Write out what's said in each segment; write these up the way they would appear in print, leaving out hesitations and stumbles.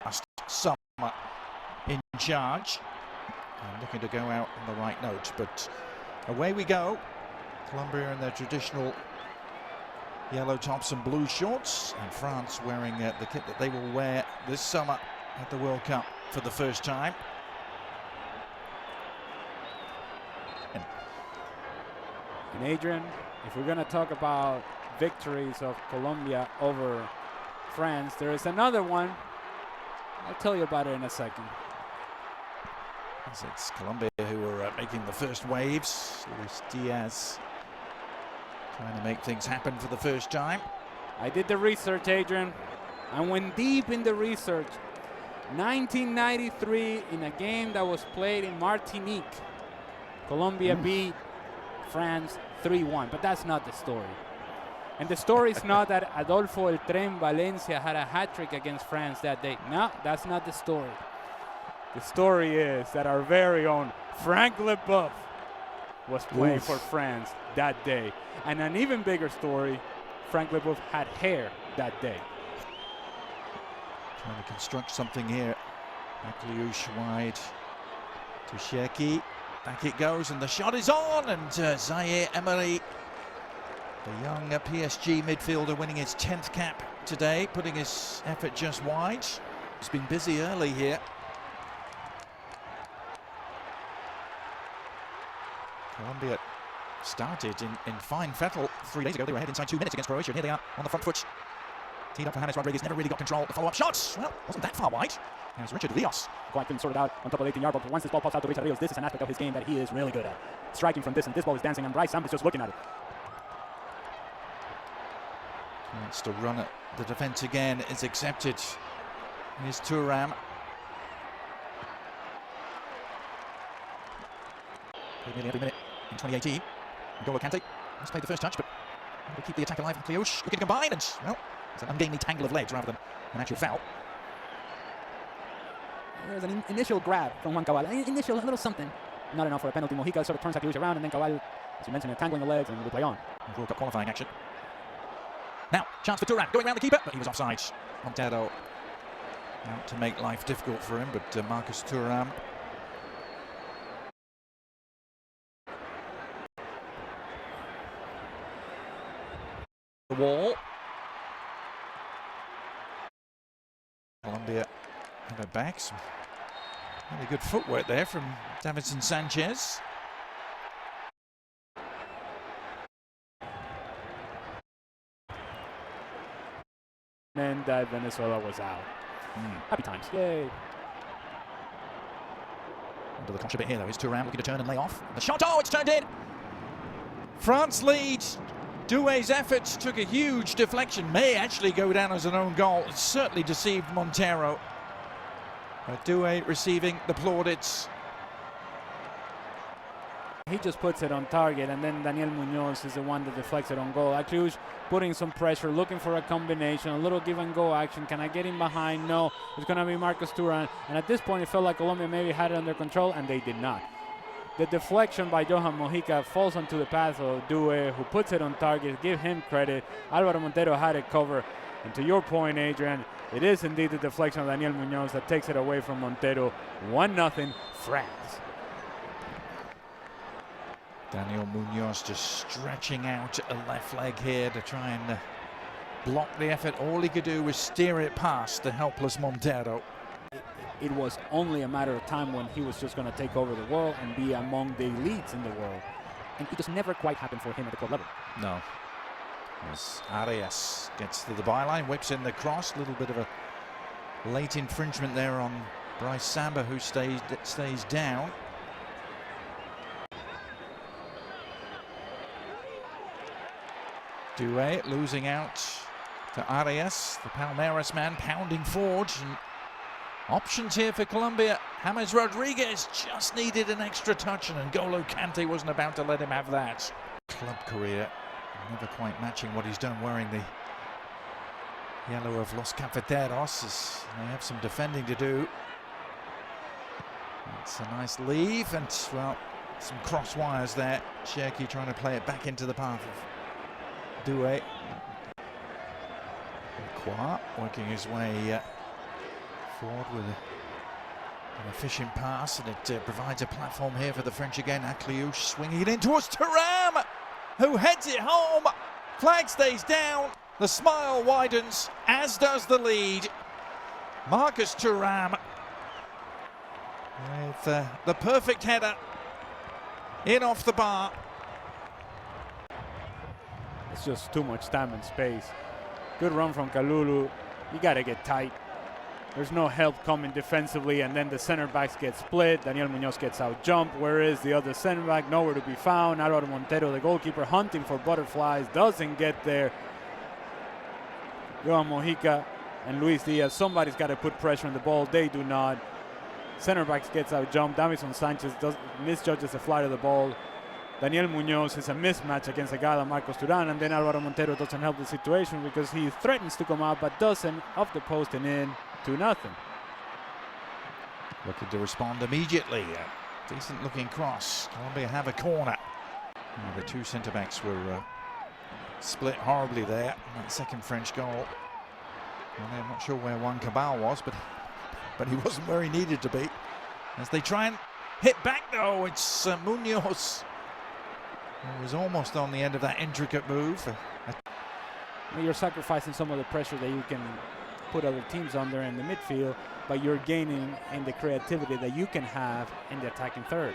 last summer in charge. And looking to go out on the right note, but away we go. Colombia in their traditional yellow tops and blue shorts, and France wearing the kit that they will wear this summer at the World Cup for the first time. And Adrian, if we're going to talk about victories of Colombia over France, there is another one. I'll tell you about it in a second. It's Colombia who are making the first waves. Luis Diaz trying to make things happen for the first time. I did the research, Adrian. I went deep in the research. 1993, in a game that was played in Martinique, Colombia beat France 3-1, but that's not the story. And the story is not that Adolfo El Tren Valencia had a hat-trick against France that day. No, that's not the story. The story is that our very own Frank Leboeuf was playing for France that day. And an even bigger story, Frank Leboeuf had hair that day. Trying to construct something here. Akliouche wide to Cherki. Back it goes, and the shot is on, and Zaire Emery, the young PSG midfielder, winning his 10th cap today, putting his effort just wide. He's been busy early here. Colombia started in fine fettle 3 days ago. They were ahead inside 2 minutes against Croatia, and here they are on the front foot. Teed up for James Rodriguez, never really got control. The follow-up shots, well, wasn't that far wide. There's Richard Rios. Quite couldn't sort it out on top of the 18-yard box, but once this ball pops out to Richard Rios, this is an aspect of his game that he is really good at. Striking from distance, this ball is dancing, and Bryce Sam's just looking at it. Wants to run at the defence again, is accepted. Here's Thuram. Nearly every minute in 2018. N'Golo Kante has played the first touch, but to keep the attack alive. Akliouche looking to combine, and well, it's an ungainly tangle of legs rather than an actual foul. There's an initial grab from Juan Cabal, a little something. Not enough for a penalty. Mojica sort of turns Akliouche around, and then Cabal, as you mentioned, tangling the legs, and we play on. World Cup qualifying action. Now, chance for Thuram, going around the keeper, but he was offside. Montero out to make life difficult for him, but Marcus Thuram. The wall. Colombia have their back. Some really good footwork there from Davinson Sanchez. And Venezuela was out. Happy times. Yay. Under the cloche a bit here though. Here's Thuram looking to turn and lay off. The shot, oh, it's turned in! France leads. Doué's efforts took a huge deflection, may actually go down as an own goal. It certainly deceived Montero. But Doué receiving the plaudits. He just puts it on target, and then Daniel Muñoz is the one that deflects it on goal. Akliouche putting some pressure, looking for a combination, a little give and go action. Can I get in behind? No, it's going to be Marcus Thuram. And at this point, it felt like Colombia maybe had it under control, and they did not. The deflection by Johan Mojica falls onto the path of Doué, who puts it on target. Give him credit. Álvaro Montero had it covered. And to your point, Adrian, it is indeed the deflection of Daniel Muñoz that takes it away from Montero. 1-0 France. Daniel Muñoz just stretching out a left leg here to try and block the effort. All he could do was steer it past the helpless Montero. It was only a matter of time when he was just going to take over the world and be among the elites in the world. And it just never quite happened for him at the club level. No. As Arias gets to the byline, whips in the cross. A little bit of a late infringement there on Bryce Samba, who stays down. Doué losing out to Arias, the Palmeiras man, pounding forward. And options here for Colombia. James Rodriguez just needed an extra touch, and N'Golo Kante wasn't about to let him have that. Club career never quite matching what he's done wearing the yellow of Los Cafeteros, as they have some defending to do. It's a nice leave, and well, some cross wires there. Cherki trying to play it back into the path of Doué. Qua working his way Forward with an efficient pass, and it provides a platform here for the French again. Akliouche swinging it in towards Thuram, who heads it home. Flag stays down. The smile widens, as does the lead. Marcus Thuram with the perfect header in off the bar. It's just too much time and space. Good run from Kalulu. You got to get tight. There's no help coming defensively, and then the center backs get split. Daniel Muñoz gets out jumped. Where is the other center back? Nowhere to be found. Álvaro Montero, the goalkeeper, hunting for butterflies, doesn't get there. Johan Mojica and Luis Diaz, somebody's got to put pressure on the ball. They do not. Center backs gets out jumped. Davison Sanchez misjudges the flight of the ball. Daniel Muñoz is a mismatch against a guy like Marcos Thuram, and then Álvaro Montero doesn't help the situation because he threatens to come out but doesn't, off the post and in. 2-0. Looking to respond immediately. Decent looking cross. Colombia have a corner. The two centre backs were split horribly there. That second French goal. And I'm not sure where Juan Cabal was, but he wasn't where he needed to be. As they try and hit back though, it's Muñoz, who was almost on the end of that intricate move. You're sacrificing some of the pressure that you can put other teams under in the midfield, but you're gaining in the creativity that you can have in the attacking third.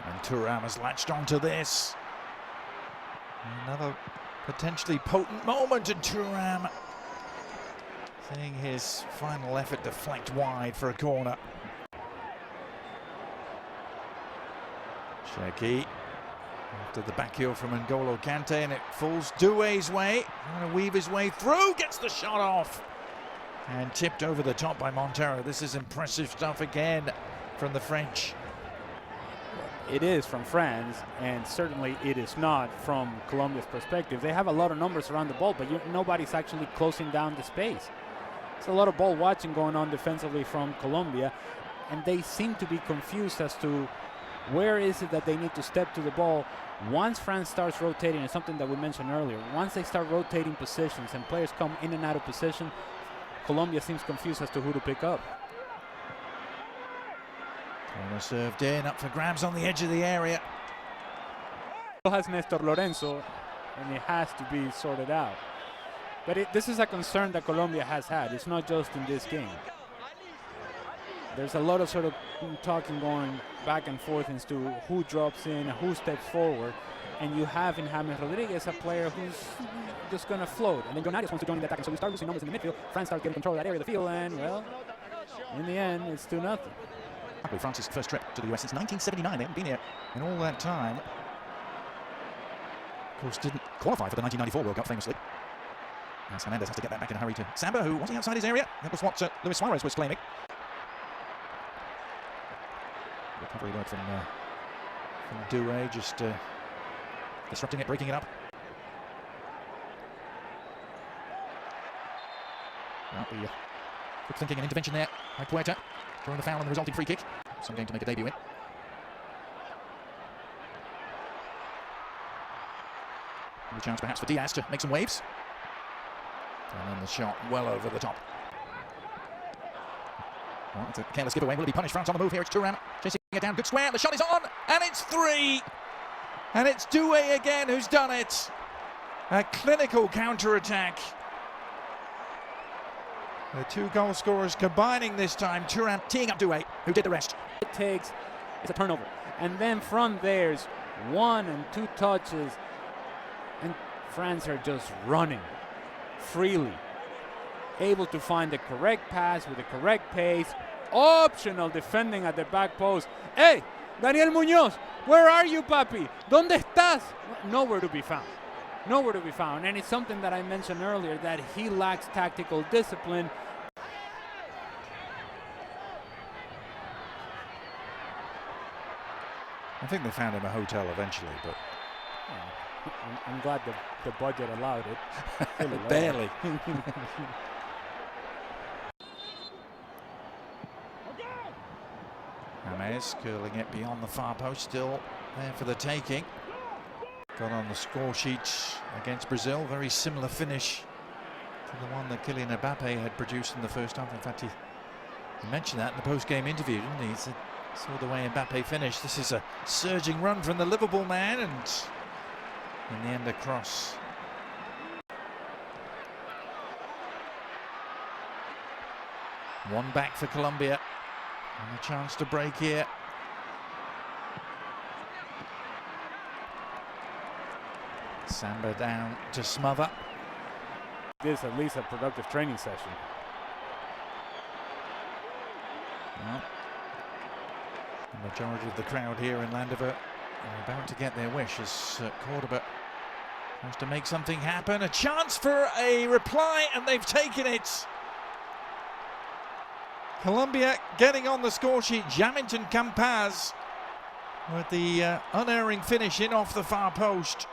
And Thuram has latched onto this. Another potentially potent moment, and Thuram seeing his final effort deflect wide for a corner. Shaki after the back heel from N'Golo Kante, and it falls Doué's way. Trying to weave his way through, gets the shot off, and tipped over the top by Montero. This is impressive stuff again from the French. It is from France, and certainly it is not from Colombia's perspective. They have a lot of numbers around the ball, but nobody's actually closing down the space. There's a lot of ball watching going on defensively from Colombia, and they seem to be confused as to where is it that they need to step to the ball. Once France starts rotating, it's something that we mentioned earlier, once they start rotating positions and players come in and out of position, Colombia seems confused as to who to pick up. Corner served in, up for grabs on the edge of the area. Has Nestor Lorenzo, and it has to be sorted out. But this is a concern that Colombia has had. It's not just in this game. There's a lot of sort of talking going back and forth as to who drops in, who steps forward, and you have in James Rodriguez a player who's just going to float. And then Gonarius wants to join in the attack, so we start losing numbers in the midfield. France starts getting control of that area of the field, and, well, in the end, it's 2-0. France's first trip to the US since 1979. They haven't been here in all that time. Of course, didn't qualify for the 1994 World Cup, famously. As Hernandez has to get that back in a hurry to Samba, who wasn't outside his area. That was what Luis Suarez was claiming. Recovery work from Doué, just disrupting it, breaking it up. Well, the quick thinking and intervention there by Puerta, drawing the foul and the resulting free kick. Some game to make a debut in. A chance perhaps for Diaz to make some waves. And then the shot well over the top. Well, it's a careless giveaway. Will it be punished? France on the move here. It's Thuram chasing it down. Good square. The shot is on. And it's 3. And it's Doué again who's done it. A clinical counter-attack. The two goal scorers combining this time. Thuram teeing up Doué, who did the rest. It takes is a turnover. And then from there's 1 and 2 touches. And France are just running freely. Able to find the correct pass with the correct pace. Optional defending at the back post. Hey, Daniel Muñoz, where are you, papi? ¿Dónde estás? Nowhere to be found. Nowhere to be found. And it's something that I mentioned earlier, that he lacks tactical discipline. I think they found him a hotel eventually, but I'm glad the budget allowed it. Barely. James curling it beyond the far post, still there for the taking. Got on the score sheet against Brazil, very similar finish to the one that Kylian Mbappe had produced in the first half. In fact, he mentioned that in the post-game interview, didn't he? He said, saw the way Mbappe finished. This is a surging run from the Liverpool man, and in the end a cross. One back for Colombia, and a chance to break here. Samba down to smother. This at least a productive training session. Well, the majority of the crowd here in Landova are about to get their wish as Cordoba tries to make something happen. A chance for a reply, and they've taken it. Colombia getting on the score sheet. Jamington Campaz with the unerring finish in off the far post.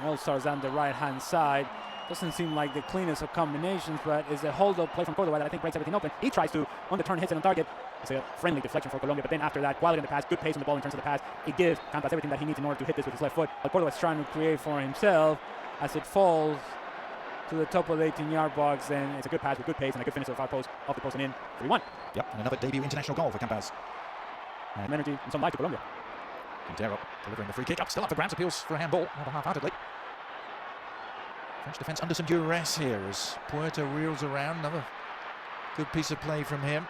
All-Stars on the right-hand side. Doesn't seem like the cleanest of combinations, but is a hold-up play from Cordoba that I think breaks everything open. He tries to, on the turn, hits it on target. It's a friendly deflection for Colombia, but then after that, quality in the pass, good pace on the ball in terms of the pass. It gives Campaz everything that he needs in order to hit this with his left foot. But Cordoba's trying to create for himself as it falls to the top of the 18-yard box. Then it's a good pass with good pace and a good finish to the far post, off the post and in. 3-1. Yep, and another debut international goal for Campaz. And energy and some life to Colombia. Quintero delivering the free kick up, still up for grabs, appeals for a handball, rather half-heartedly. French defence under some duress here as Puerta reels around. Another good piece of play from him.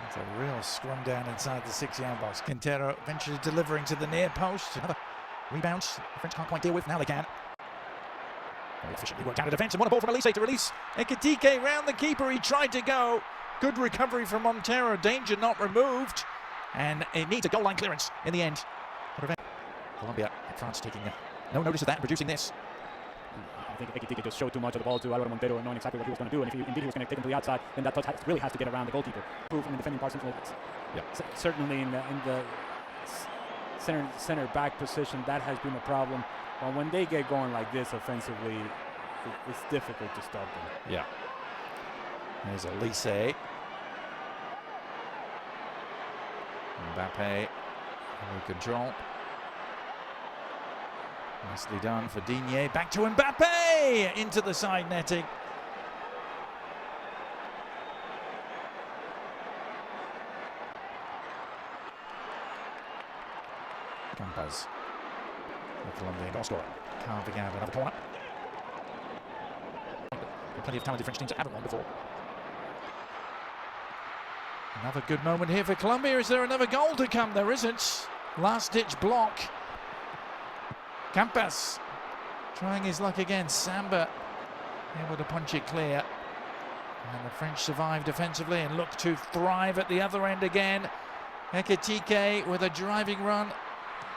It's a real scrum down inside the 6-yard box. Quintero eventually delivering to the near post. Another rebound the French can't quite deal with. Now they can. Very efficiently worked out of defence, and what a ball from Elise to release Ekitike round the keeper. He tried to go. Good recovery from Montero. Danger not removed. And it needs a goal line clearance in the end. Colombia, France taking no notice of that and producing this. I think Ekitike just showed too much of the ball to Alvaro Montero, knowing exactly what he was going to do. And if indeed he was going to take him to the outside, then that touch really has to get around the goalkeeper. Proof in the defending part, certainly in the center back position, that has been a problem. But when they get going like this offensively, it's difficult to stop them. Yeah. There's Elise. Mbappe under control. Nicely done for Digne. Back to Mbappe! Into the side netting. Campaz, the Colombian goal scorer, carving out another corner. Plenty of talented French teams that haven't won before. Another good moment here for Colombia. Is there another goal to come? There isn't. Last-ditch block. Campaz trying his luck again. Samba able to punch it clear. And the French survive defensively and look to thrive at the other end again. Ekitike with a driving run.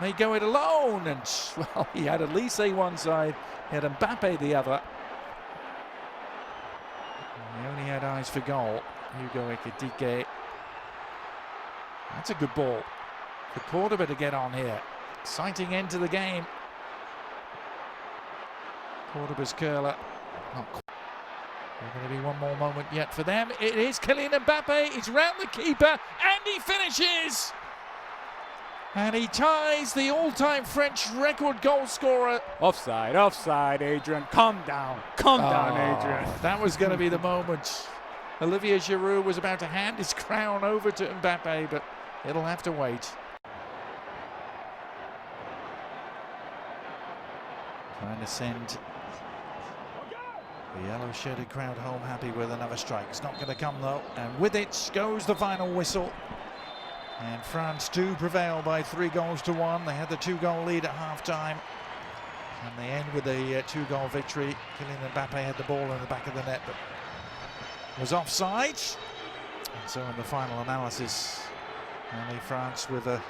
May go it alone. And, well, he had Elise one side. He had Mbappe the other. And he only had eyes for goal. Hugo Ekitike. That's a good ball for Cordoba to get on here. Exciting end to the game. Cordoba's curler. Not quite. There's going to be one more moment yet for them. It is Kylian Mbappe. He's round the keeper and he finishes. And he ties the all-time French record goal scorer. Offside, offside, Adrian. Calm down, Adrian. That was going to be the moment. Olivier Giroud was about to hand his crown over to Mbappe, but it'll have to wait. Trying to send the yellow-shirted crowd home happy with another strike. It's not going to come though, and with it goes the final whistle. And France do prevail by 3-1. They had the 2-goal lead at half-time, and they end with a 2-goal victory. Kylian Mbappe had the ball in the back of the net, but was offside. And so in the final analysis, only France with a